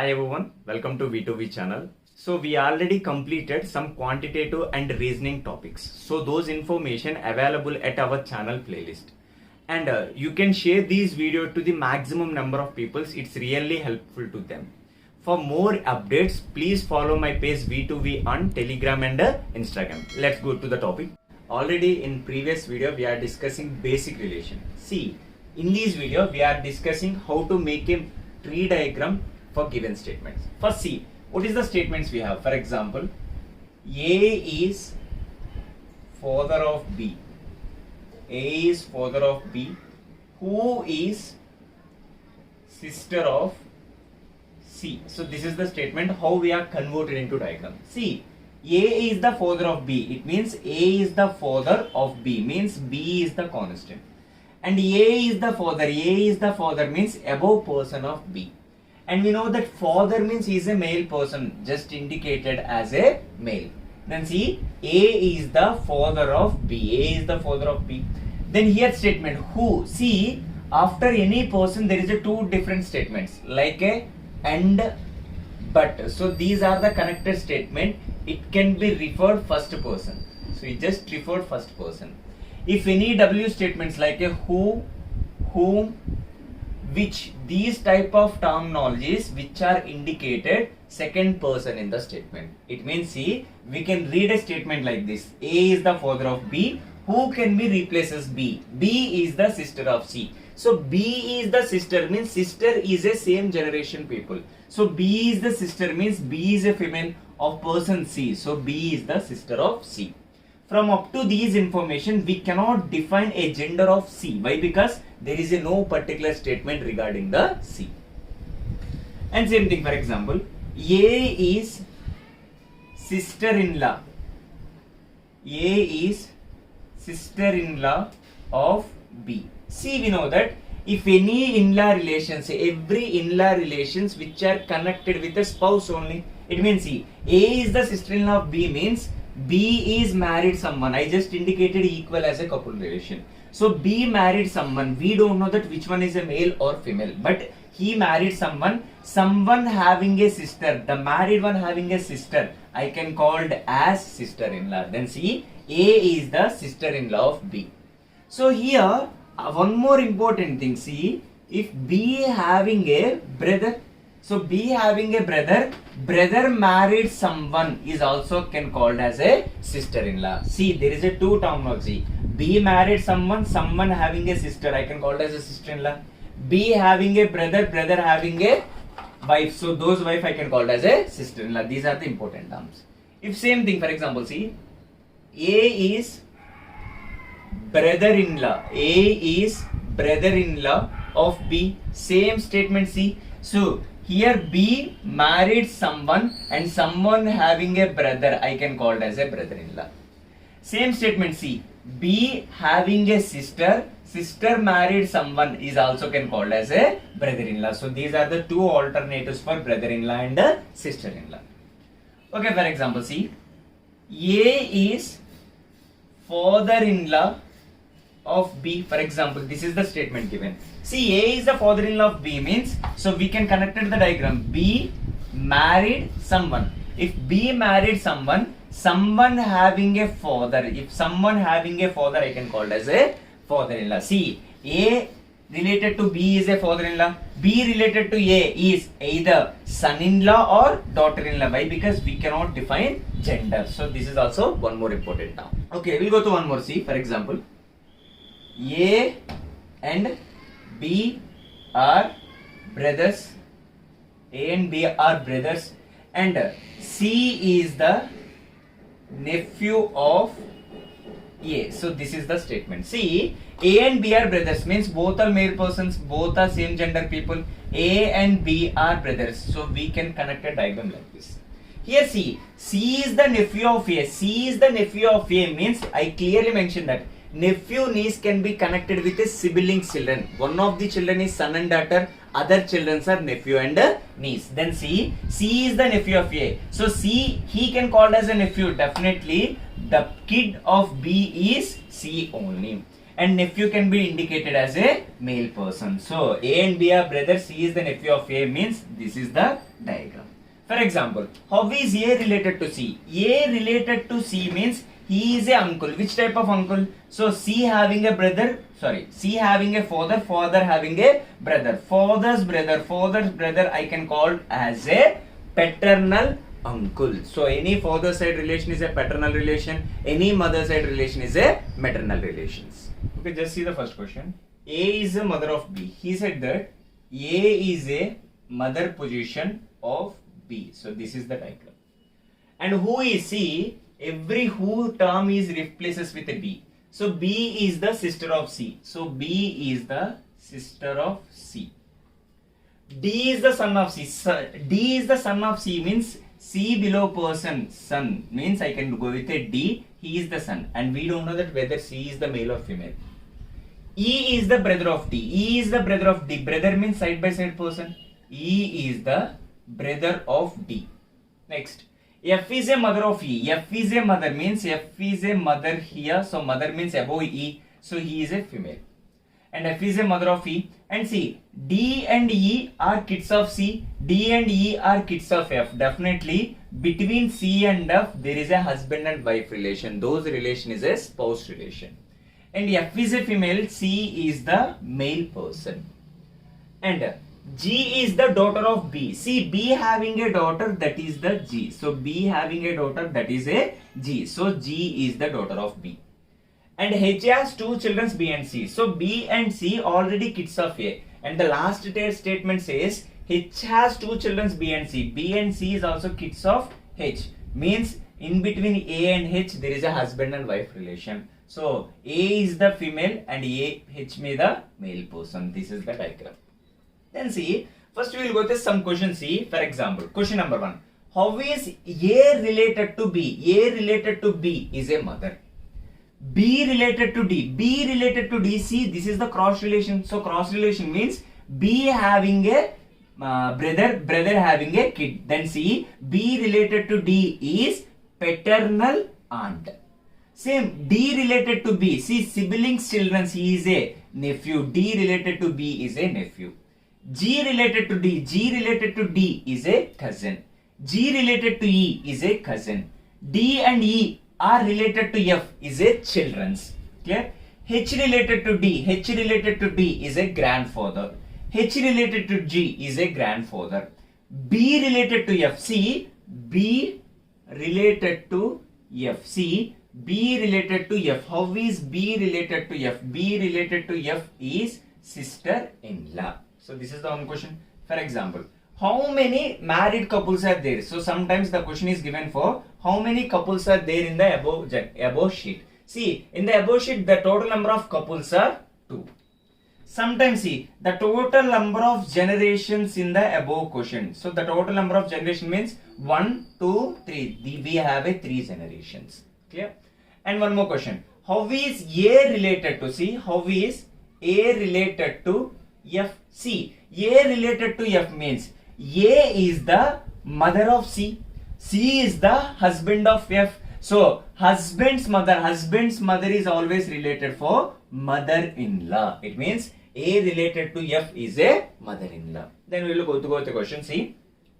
Hi everyone, welcome to V2V channel. So we already completed some quantitative and reasoning topics. So those information available at our channel playlist. And you can share these video to the maximum number of people. It's really helpful to them. For more updates, please follow my page V2V on Telegram and Instagram. Let's go to the topic. Already in previous video, we are discussing basic relation. See, in this video, we are discussing how to make a tree diagram for given statements. First, see, what is the statements we have? For example, A is father of B. A is father of B. Who is sister of C? So this is the statement how we are converted into diagram. See, A is the father of B. It means A is the father of B. Means B is the constant. And A is the father. A is the father means above person of B. And we know that father means he is a male person, just indicated as a male. Then see, A is the father of B. A is the father of B. Then here statement who. See, after any person there is a two different statements like a and but. So these are the connected statement. It can be referred first person. So it just referred first person. If any W statements like a who, whom, which, these type of terminologies which are indicated second person in the statement. It means see, we can read a statement like this. A is the father of B. Who can be replaces B? B is the sister of C. So B is the sister means sister is a same generation people. So B is the sister means B is a female of person C. So B is the sister of C. From up to these information, we cannot define a gender of C. Why? Because there is no particular statement regarding the C. And same thing, for example, A is sister-in-law. A is sister-in-law of B. See, we know that if any in-law relations, every in-law relations which are connected with a spouse only, it means see, A is the sister-in-law of B means B is married someone. I just indicated equal as a couple relation. So B married someone. We don't know that which one is a male or female, but he married someone. Someone having a sister. The married one having a sister. I can called as sister-in-law. Then see, A is the sister-in-law of B. So here one more important thing. See, if B having a brother. So B having a brother, brother married someone is also can called as a sister-in-law. See, there is a two terminology. B married someone, someone having a sister, I can call it as a sister-in-law. B having a brother, brother having a wife. So those wife I can call it as a sister-in-law. These are the important terms. If same thing, for example, see, A is brother-in-law. A is brother-in-law of B. Same statement, see. So here B married someone and someone having a brother, I can call it as a brother-in-law. Same statement, see, B having a sister, sister married someone is also can called as a brother-in-law. So these are the two alternatives for brother-in-law and sister-in-law. Okay, for example, see, A is father-in-law of B. For example, this is the statement given. See, A is the father-in-law of B means, so we can connect it to the diagram. B married someone. If B married someone, someone having a father. If someone having a father, I can call it as a father-in-law. See, A related to B is a father-in-law. B related to A is either son-in-law or daughter-in-law. Why? Because we cannot define gender. So this is also one more important term. Okay, we'll go to one more. See, for example, A and B are brothers. A and B are brothers, and C is the nephew of A. So this is the statement. See, A and B are brothers means both are male persons, both are same gender people. A and B are brothers. So we can connect a diagram like this. Here see, C is the nephew of A. C is the nephew of A means I clearly mentioned that nephew niece can be connected with a sibling children. One of the children is son and daughter, other children are nephew and niece. Then C is the nephew of A. So C, he can call as a nephew. Definitely the kid of B is C only. and nephew can be indicated as a male person. So A and B are brothers, C is the nephew of A means this is the diagram. For example, how is A related to C? A related to C means he is a uncle. Which type of uncle? So C having a brother, C having a father, father having a brother. Father's brother I can call as a paternal uncle. So any father side relation is a paternal relation, any mother side relation is a maternal relations. Okay, just see the first question. A is a mother of B. He said that A is a mother position of B. So this is the diagram. And who is C? Every who term is replaces with a B. So B is the sister of C. So B is the sister of C. D is the son of C. D is the son of C means C below person, son means I can go with a D. He is the son, and we don't know that whether C is the male or female. E is the brother of D. E is the brother of D. Brother means side by side person. E is the brother of D. Next, F is a mother of E. F is a mother means F is a mother here. So mother means above E. So he is a female. And F is a mother of E. And see, D and E are kids of C. D and E are kids of F. Definitely between C and F there is a husband and wife relation. Those relation is a spouse relation. And F is a female. C is the male person. And G is the daughter of B. See, B having a daughter, that is the G. So B having a daughter, that is a G. So G is the daughter of B. And H has two children, B and C. So B and C already kids of A. And the last statement says H has two children, B and C. B and C is also kids of H. Means in between A and H there is a husband and wife relation. So A is the female and H may the male person. This is the diagram. Then see, first we will go to some question. See, for example, question number 1. How is A related to B? A related to B is a mother. B related to D. B related to D. See, this is the cross relation. So cross relation means B having a brother having a kid. Then see, B related to D is paternal aunt. Same, D related to B. See, siblings children, he is a nephew. D related to B is a nephew. G related to D. G related to D is a cousin. G related to E is a cousin. D and E are related to F is a children's. Clear? H related to D. H related to D is a grandfather. H related to G is a grandfather. B related to F. See, B related to F. See, B related to F. How is B related to F? B related to F is sister-in-law. So this is the one question. For example, how many married couples are there? So sometimes the question is given for how many couples are there in the above sheet. See, in the above sheet the total number of couples are 2. Sometimes see, the total number of generations in the above question. So the total number of generation means 1, 2, 3. We have a 3 generations. Clear? And one more question. How is A related to C? How is A related to F? C. A related to F means A is the mother of C. C is the husband of F. So husband's mother is always related for mother-in-law. It means A related to F is a mother-in-law. Then we will go to the question. See,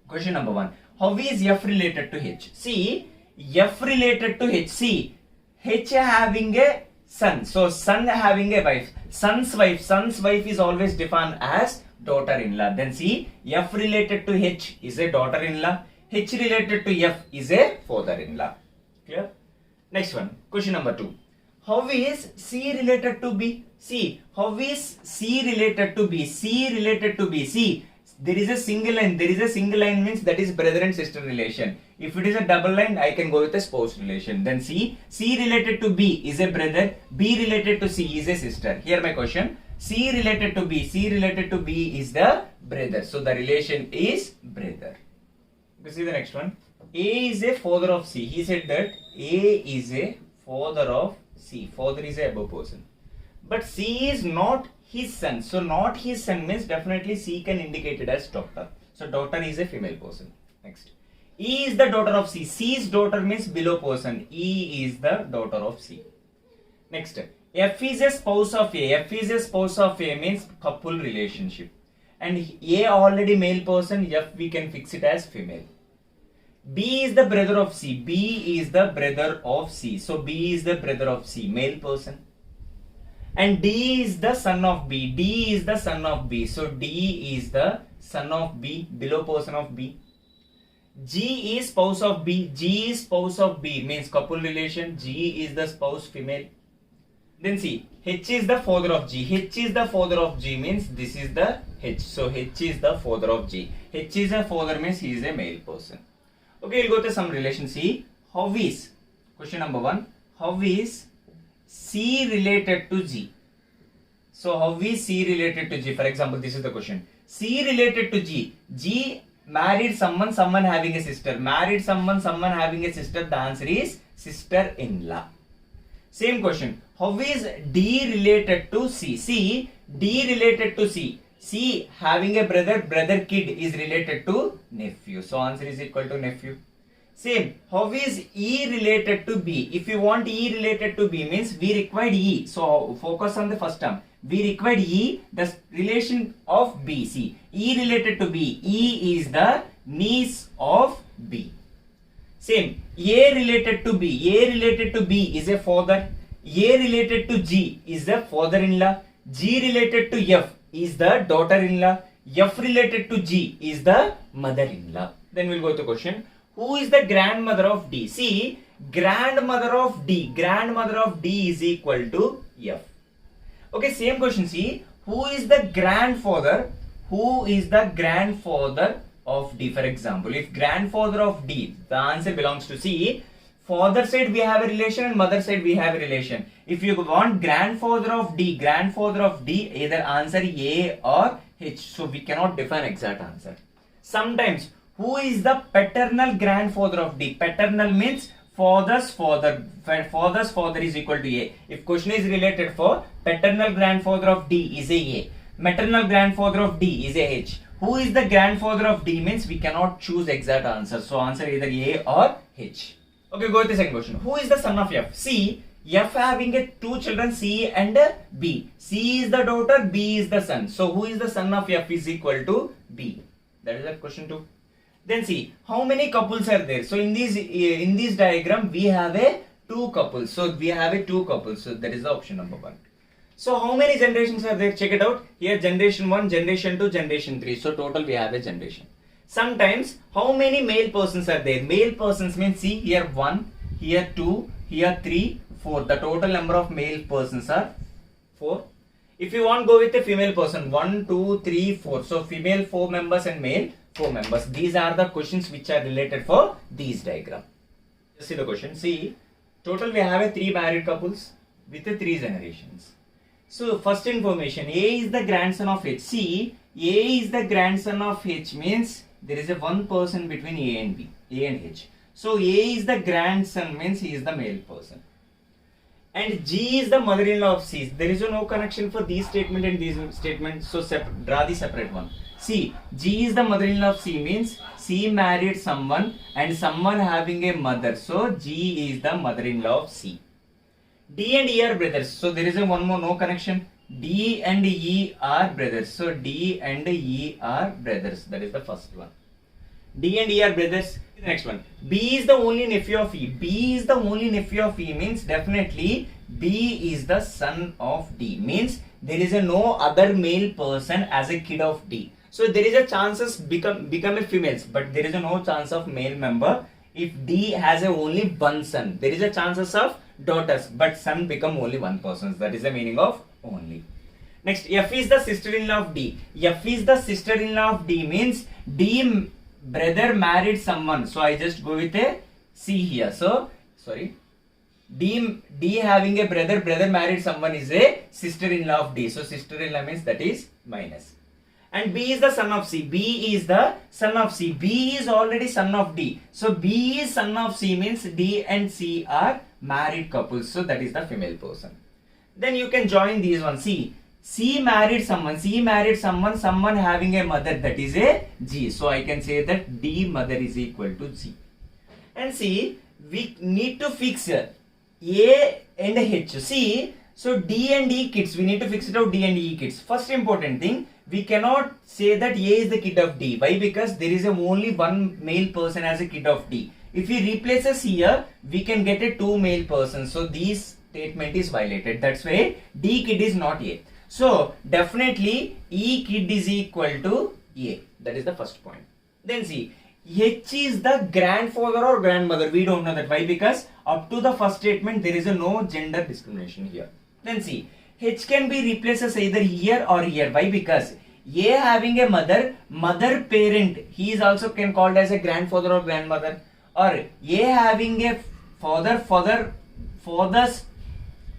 question number 1. How is F related to H? See, F related to H. See, H having a son. So son having a wife. Son's wife is always defined as daughter-in-law. Then see, F related to H is a daughter-in-law. H related to F is a father-in-law. Clear? Next one, question number 2. How is C related to B? See, how is C related to B? C related to B. See, there is a single line. There is a single line means that is brother and sister relation. If it is a double line, I can go with a spouse relation. Then C related to B is a brother. B related to C is a sister. Here my question. C related to B is the brother. So the relation is brother. You see the next one. A is a father of C. He said that A is a father of C. Father is a above person. But C is not his son. So not his son means definitely C can indicate it as daughter. So daughter is a female person. Next. E is the daughter of C. C's daughter means below person. E is the daughter of C. Next. F is a spouse of A. F is a spouse of A means couple relationship. And A already male person, F we can fix it as female. B is the brother of C. B is the brother of C. So B is the brother of C, male person. And D is the son of B. D is the son of B. So D is the son of B, below person of B. G is spouse of B. G is spouse of B means couple relation. G is the spouse female. Then see, H is the father of G. H is the father of G means this is the H. So H is the father of G. H is a father means he is a male person. Okay, we'll go to some relation. See, how is, question number 1, how is C related to G? So how is C related to G? For example, this is the question. C related to G. G married someone, someone having a sister. Married someone, someone having a sister. The answer is sister-in-law. Same question. How is D related to C? C, D related to C. C having a brother, brother kid is related to nephew. So answer is equal to nephew. Same. How is E related to B? If you want E related to B means we required E. So focus on the first term. We required E, the relation of B. See, E related to B. E is the niece of B. Same. A related to B. A related to B is a father. A related to G is the father-in-law. G related to F is the daughter-in-law. F related to G is the mother-in-law. Then we'll go to question. Who is the grandmother of D? See, grandmother of D. Grandmother of D is equal to F. Okay, same question. See, who is the grandfather? Who is the grandfather of D? For example, if grandfather of D, the answer belongs to C. Father side we have a relation and mother side we have a relation. If you want grandfather of D, either answer A or H. So we cannot define exact answer. Sometimes, who is the paternal grandfather of D? Paternal means father's father. Father's father is equal to A. If question is related for paternal grandfather of D is A. Maternal grandfather of D is a H. Who is the grandfather of D means we cannot choose exact answer. So answer either A or H. Okay, go to the second question. Who is the son of F? See, F having two children C and B. C is the daughter, B is the son. So who is the son of F is equal to B. That is the question 2. Then see, how many couples are there? So in this diagram, we have a 2 couples. So we have a 2 couples. So that is the option number 1. So how many generations are there? Check it out. Here generation 1, generation 2, generation 3. So total we have a generation. Sometimes, how many male persons are there? Male persons means, see, here 1, here 2, here 3, 4. The total number of male persons are 4. If you want go with a female person, 1, 2, 3, 4. So female 4 members and male 4 members. These are the questions which are related for these diagram. Just see the question. See, total we have a 3 married couples with a 3 generations. So first information, A is the grandson of H. See, A is the grandson of H means there is a 1 person between A and B, A and H. So A is the grandson means he is the male person. And G is the mother-in-law of C. There is no connection for these statement and these statements. So draw the separate one. See, G is the mother-in-law of C means C married someone and someone having a mother. So G is the mother-in-law of C. D and E are brothers. So there is a one more no connection. D and E are brothers. So D and E are brothers. That is the first one. D and E are brothers. The next one. B is the only nephew of E. B is the only nephew of E means definitely B is the son of D. Means there is a no other male person as a kid of D. So there is a chances become a females, but there is a no chance of male member. If D has a only one son, there is a chances of daughters, but son become only one person. That is the meaning of only. Next, F is the sister-in-law of D. F is the sister-in-law of D means D brother married someone. So I just go with a C here. So sorry, D having a brother married someone is a sister-in-law of D. So sister-in-law means that is minus. And B is the son of C. B is the son of C. B is already son of D. So B is son of C means D and C are married couples. So that is the female person. Then you can join these ones. C married someone. C married someone. Someone having a mother. That is a G. So I can say that D mother is equal to G. And see, we need to fix A and H. See, So D and E kids, we need to fix it out. D and E kids. First important thing, we cannot say that A is the kid of D. Why? Because there is only one male person as a kid of D. If we replaces here, we can get a two male persons. So this statement is violated. That's why D kid is not A. So definitely E kid is equal to A. That is the first point. Then see, H is the grandfather or grandmother. We don't know that. Why? Because up to the first statement there is a no gender discrimination here. Then see, H can be replaced as either here or here. Why? Because A having a mother parent, he is also can called as a grandfather or grandmother. Or A having a father's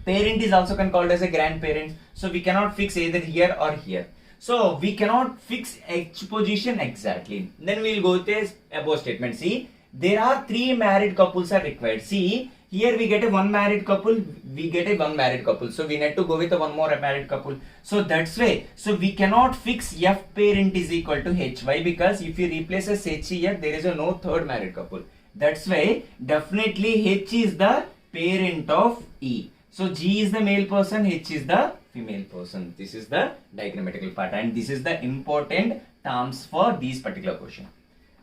parent is also can called as a grandparent. So we cannot fix either here or here. So we cannot fix H position exactly. Then we will go with this above statement. See, there are three married couples are required. See, here we get a one married couple, we get a one married couple. So we need to go with a one more married couple. So that's why. So we cannot fix F parent is equal to H. Why? Because if you replace as H here, there is a no third married couple. That's why definitely H is the parent of E. So G is the male person, H is the female person. This is the diagrammatical part, and this is the important terms for these particular question.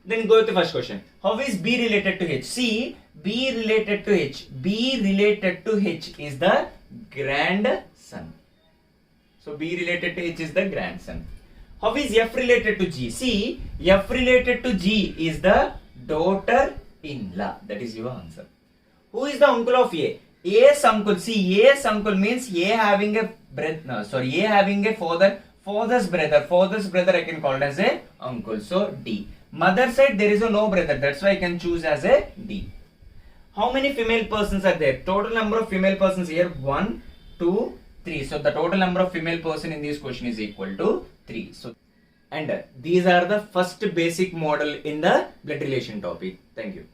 Then go to the first question. How is B related to H? See, B related to H. B related to H is the grandson. So B related to H is the grandson. How is F related to G? See, F related to G is the daughter-in-law. That is your answer. Who is the uncle of A? A's uncle. See, A's uncle means A having a A having a father's brother. Father's brother I can call as a uncle. So D. Mother side there is a no brother. That's why I can choose as a D. How many female persons are there? Total number of female persons here 1, 2, 3. So the total number of female person in this question is equal to 3. So and these are the first basic model in the blood relation topic. Thank you.